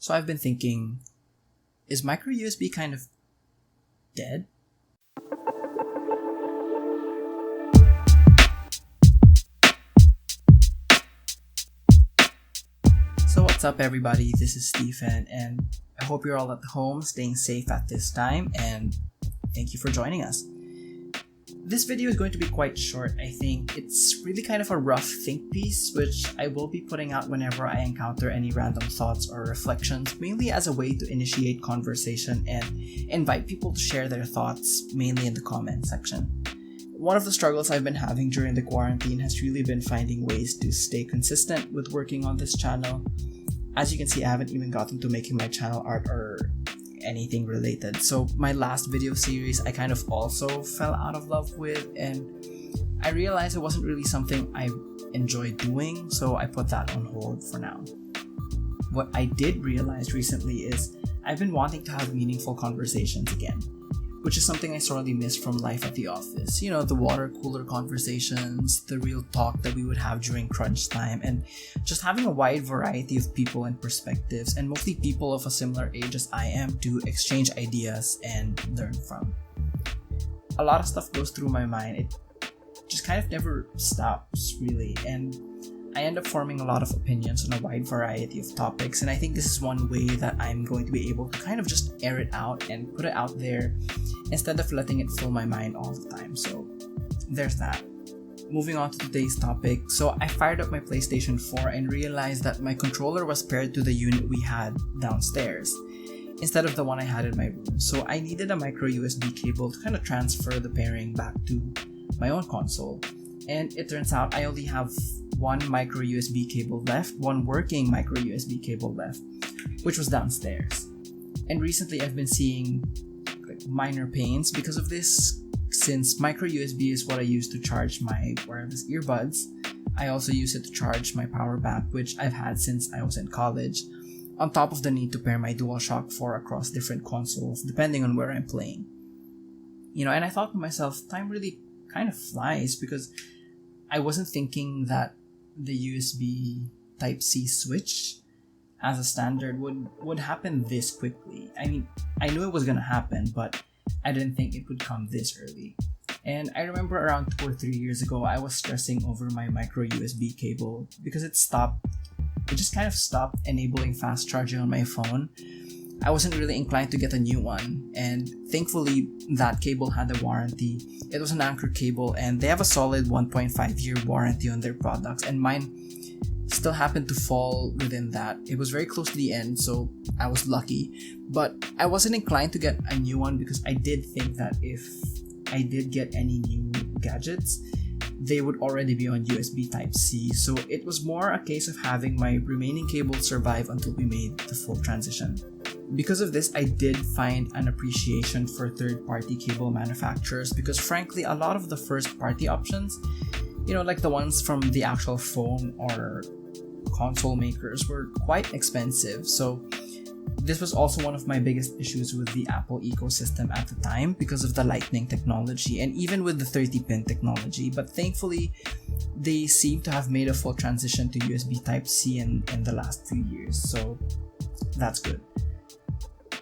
So I've been thinking, is microUSB kind of dead? So what's up everybody, this is Stephen and I hope you're all at home staying safe at this time and thank you for joining us. This video is going to be quite short. I think it's really kind of a rough think piece which I will be putting out whenever I encounter any random thoughts or reflections, mainly as a way to initiate conversation and invite people to share their thoughts, mainly in the comment section. One of the struggles I've been having during the quarantine has really been finding ways to stay consistent with working on this channel. As you can see, I haven't even gotten to making my channel art or anything related. So my last video series I kind of also fell out of love with, and I realized it wasn't really something I enjoyed doing, so I put that on hold for now. What I did realize recently is I've been wanting to have meaningful conversations again, which is something I sorely missed from life at the office. You know, the water cooler conversations, the real talk that we would have during crunch time, and just having a wide variety of people and perspectives, and mostly people of a similar age as I am, to exchange ideas and learn from. A lot of stuff goes through my mind. It just kind of never stops, really, and I end up forming a lot of opinions on a wide variety of topics, and I think this is one way that I'm going to be able to kind of just air it out and put it out there instead of letting it fill my mind all the time. So there's that. Moving on to today's topic. So I fired up my PlayStation 4 and realized that my controller was paired to the unit we had downstairs instead of the one I had in my room. So I needed a micro USB cable to kind of transfer the pairing back to my own console. And it turns out I only have one micro USB cable left, one working micro USB cable left, which was downstairs. And recently I've been seeing minor pains because of this. Since micro USB is what I use to charge my wireless earbuds, I also use it to charge my power bank, which I've had since I was in college, on top of the need to pair my DualShock 4 across different consoles depending on where I'm playing. You know, and I thought to myself, time really kind of flies, because I wasn't thinking that the USB Type-C switch as a standard would happen this quickly. I mean, I knew it was gonna happen, but I didn't think it would come this early. And I remember around 2 or 3 years ago, I was stressing over my micro USB cable because it just kind of stopped enabling fast charging on my phone. I wasn't really inclined to get a new one, and thankfully that cable had a warranty. It was an Anchor cable and they have a solid 1.5 year warranty on their products, and mine still happened to fall within that. It was very close to the end, so I was lucky, but I wasn't inclined to get a new one because I did think that if I did get any new gadgets, they would already be on USB Type-C, so it was more a case of having my remaining cables survive until we made the full transition. Because of this, I did find an appreciation for third-party cable manufacturers, because frankly, a lot of the first-party options, you know, like the ones from the actual phone or console makers, were quite expensive. So this was also one of my biggest issues with the Apple ecosystem at the time, because of the Lightning technology and even with the 30-pin technology. But thankfully, they seem to have made a full transition to USB Type-C in the last few years, so that's good.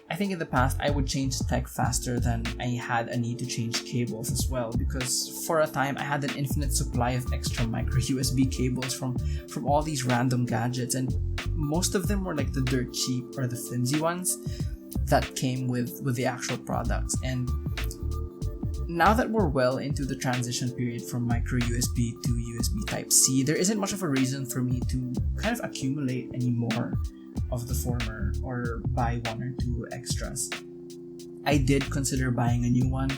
I think in the past I would change tech faster than I had a need to change cables as well, because for a time I had an infinite supply of extra micro USB cables from all these random gadgets, and most of them were like the dirt cheap or the flimsy ones that came with the actual products. And now that we're well into the transition period from micro USB to USB Type-C, there isn't much of a reason for me to kind of accumulate any more of the former or buy 1 or 2 extras. I did consider buying a new one,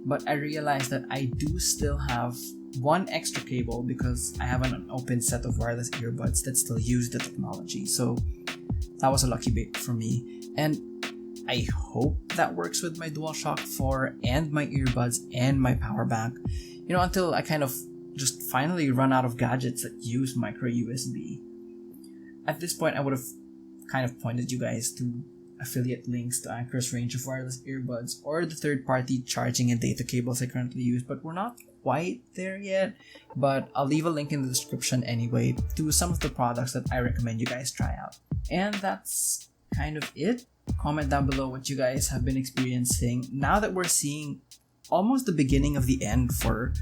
but I realized that I do still have one extra cable because I have an open set of wireless earbuds that still use the technology. So that was a lucky bit for me, and I hope that works with my DualShock 4 and my earbuds and my power bank, you know, until I kind of just finally run out of gadgets that use micro USB. At this point, I would have kind of pointed you guys to affiliate links to Anchor's range of wireless earbuds or the third-party charging and data cables I currently use, but we're not quite there yet. But I'll leave a link in the description anyway to some of the products that I recommend you guys try out. And that's kind of it. Comment down below what you guys have been experiencing now that we're seeing almost the beginning of the end for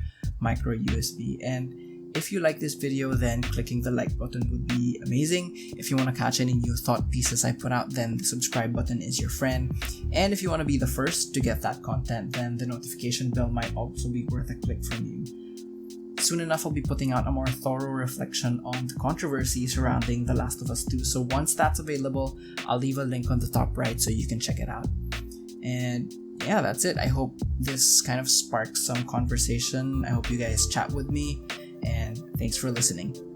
micro USB. And if you like this video, then clicking the like button would be amazing. If you want to catch any new thought pieces I put out, then the subscribe button is your friend. And if you want to be the first to get that content, then the notification bell might also be worth a click from you. Soon enough, I'll be putting out a more thorough reflection on the controversy surrounding The Last of Us 2. So once that's available, I'll leave a link on the top right so you can check it out. And yeah, that's it. I hope this kind of sparks some conversation. I hope you guys chat with me, and thanks for listening.